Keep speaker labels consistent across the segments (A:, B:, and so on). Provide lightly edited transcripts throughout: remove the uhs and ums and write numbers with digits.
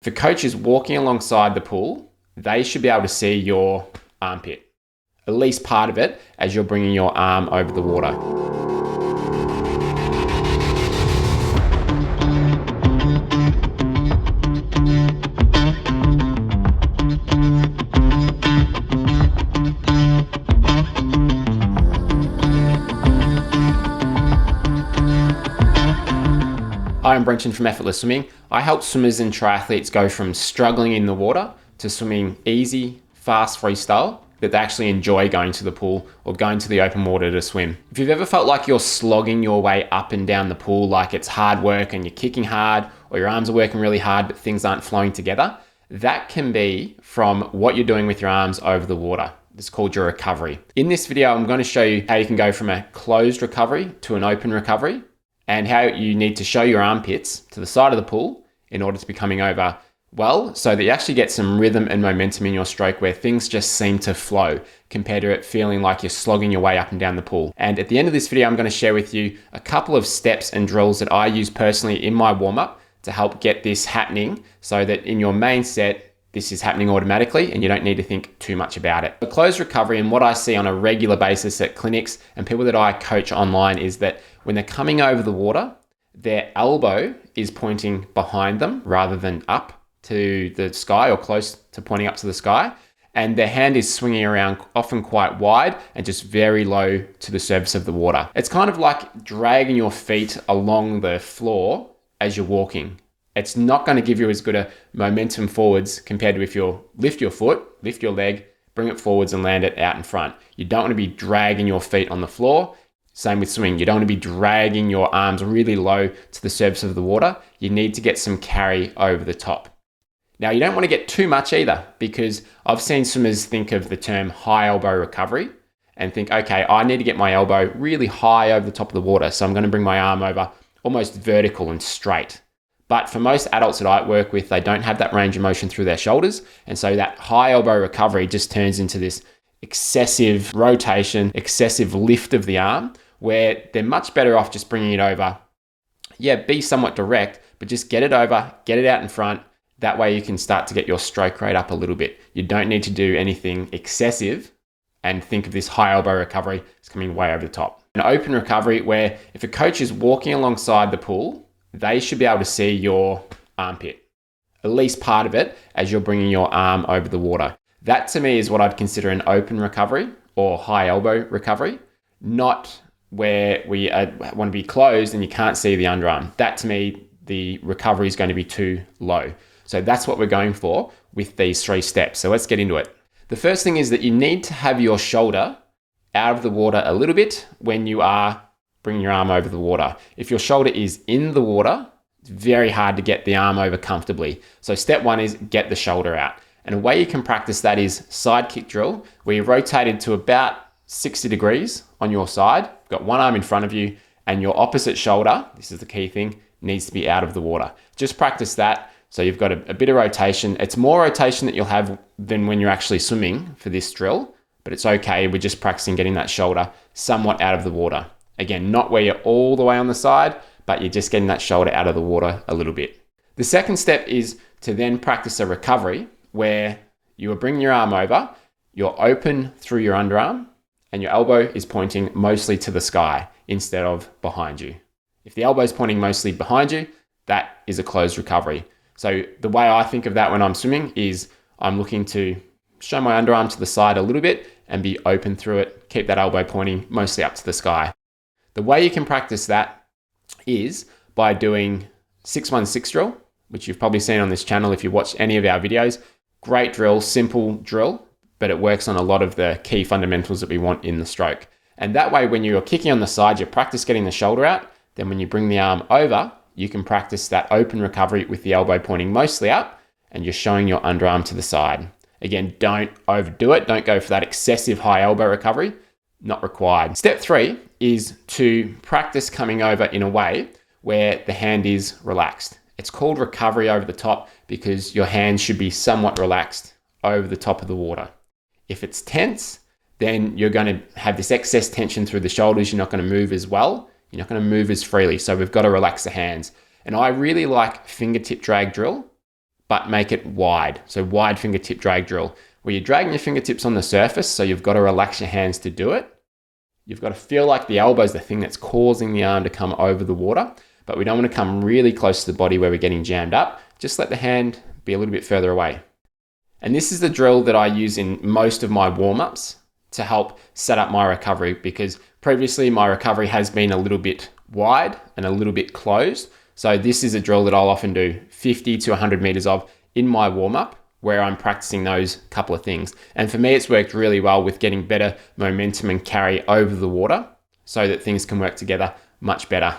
A: If a coach is walking alongside the pool, they should be able to see your armpit, at least part of it, as you're bringing your arm over the water. Hi, I'm Brenton from Effortless Swimming. I help swimmers and triathletes go from struggling in the water to swimming easy, fast freestyle that they actually enjoy going to the pool or going to the open water to swim. If you've ever felt like you're slogging your way up and down the pool, like it's hard work and you're kicking hard or your arms are working really hard but things aren't flowing together, that can be from what you're doing with your arms over the water. It's called your recovery. In this video, I'm going to show you how you can go from a closed recovery to an open recovery, and how you need to show your armpits to the side of the pool in order to be coming over well, so that you actually get some rhythm and momentum in your stroke where things just seem to flow compared to it feeling like you're slogging your way up and down the pool. And at the end of this video, I'm going to share with you a couple of steps and drills that I use personally in my warm-up to help get this happening so that in your main set, this is happening automatically and you don't need to think too much about it. A closed recovery, and what I see on a regular basis at clinics and people that I coach online, is that when they're coming over the water, their elbow is pointing behind them rather than up to the sky or close to pointing up to the sky. And their hand is swinging around often quite wide and just very low to the surface of the water. It's kind of like dragging your feet along the floor as you're walking. It's not going to give you as good a momentum forwards compared to if you lift your foot, lift your leg, bring it forwards and land it out in front. You don't want to be dragging your feet on the floor. Same with swimming. You don't want to be dragging your arms really low to the surface of the water. You need to get some carry over the top. Now, you don't want to get too much either, because I've seen swimmers think of the term high elbow recovery and think, okay, I need to get my elbow really high over the top of the water. So I'm going to bring my arm over almost vertical and straight. But for most adults that I work with, they don't have that range of motion through their shoulders. And so that high elbow recovery just turns into this excessive rotation, excessive lift of the arm, where they're much better off just bringing it over. Yeah, be somewhat direct, but just get it over, get it out in front. That way you can start to get your stroke rate up a little bit. You don't need to do anything excessive and think of this high elbow recovery as coming way over the top. An open recovery, where if a coach is walking alongside the pool, they should be able to see your armpit, at least part of it, as you're bringing your arm over the water. That to me is what I'd consider an open recovery or high elbow recovery, not where we want to be closed and you can't see the underarm. That to me, the recovery is going to be too low. So that's what we're going for with these 3 steps. So let's get into it. The first thing is that you need to have your shoulder out of the water a little bit when you are bringing your arm over the water. If your shoulder is in the water, it's very hard to get the arm over comfortably. So step 1 is get the shoulder out. And a way you can practice that is side kick drill, where you rotate it to about 60 degrees on your side. You've got one arm in front of you and your opposite shoulder, this is the key thing, needs to be out of the water. Just practice that. So you've got a bit of rotation. It's more rotation that you'll have than when you're actually swimming for this drill, but it's okay. We're just practicing getting that shoulder somewhat out of the water. Again, not where you're all the way on the side, but you're just getting that shoulder out of the water a little bit. The second step is to then practice a recovery where you are bringing your arm over, you're open through your underarm, and your elbow is pointing mostly to the sky instead of behind you. If the elbow is pointing mostly behind you, that is a closed recovery. So the way I think of that when I'm swimming is I'm looking to show my underarm to the side a little bit and be open through it, keep that elbow pointing mostly up to the sky. The way you can practice that is by doing 6-1-6 drill, which you've probably seen on this channel if you've watched any of our videos. Great drill, simple drill, but it works on a lot of the key fundamentals that we want in the stroke. And that way, when you're kicking on the side, you practice getting the shoulder out. Then when you bring the arm over, you can practice that open recovery with the elbow pointing mostly up and you're showing your underarm to the side. Again, don't overdo it. Don't go for that excessive high elbow recovery. Not required. Step 3 is to practice coming over in a way where the hand is relaxed. It's called recovery over the top because your hand should be somewhat relaxed over the top of the water. If it's tense, then you're going to have this excess tension through the shoulders. You're not going to move as well. You're not going to move as freely. So we've got to relax the hands. And I really like fingertip drag drill but make it wide. So wide fingertip drag drill, where you're dragging your fingertips on the surface, so you've got to relax your hands to do it. You've got to feel like the elbow is the thing that's causing the arm to come over the water, but we don't want to come really close to the body where we're getting jammed up. Just let the hand be a little bit further away. And this is the drill that I use in most of my warm-ups to help set up my recovery, because previously my recovery has been a little bit wide and a little bit closed. So this is a drill that I'll often do 50 to 100 meters of in my warm-up, where I'm practicing those couple of things. And for me, it's worked really well with getting better momentum and carry over the water so that things can work together much better.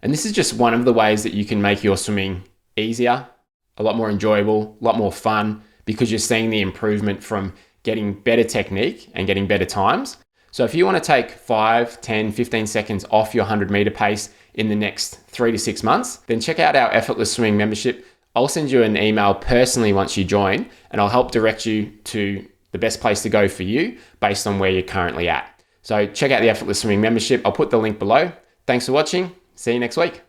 A: And this is just one of the ways that you can make your swimming easier, a lot more enjoyable, a lot more fun, because you're seeing the improvement from getting better technique and getting better times. So if you want to take 5, 10, 15 seconds off your 100-meter pace in the next 3 to 6 months, then check out our Effortless Swimming membership. I'll send you an email personally once you join, and I'll help direct you to the best place to go for you based on where you're currently at. So check out the Effortless Swimming membership. I'll put the link below. Thanks for watching. See you next week.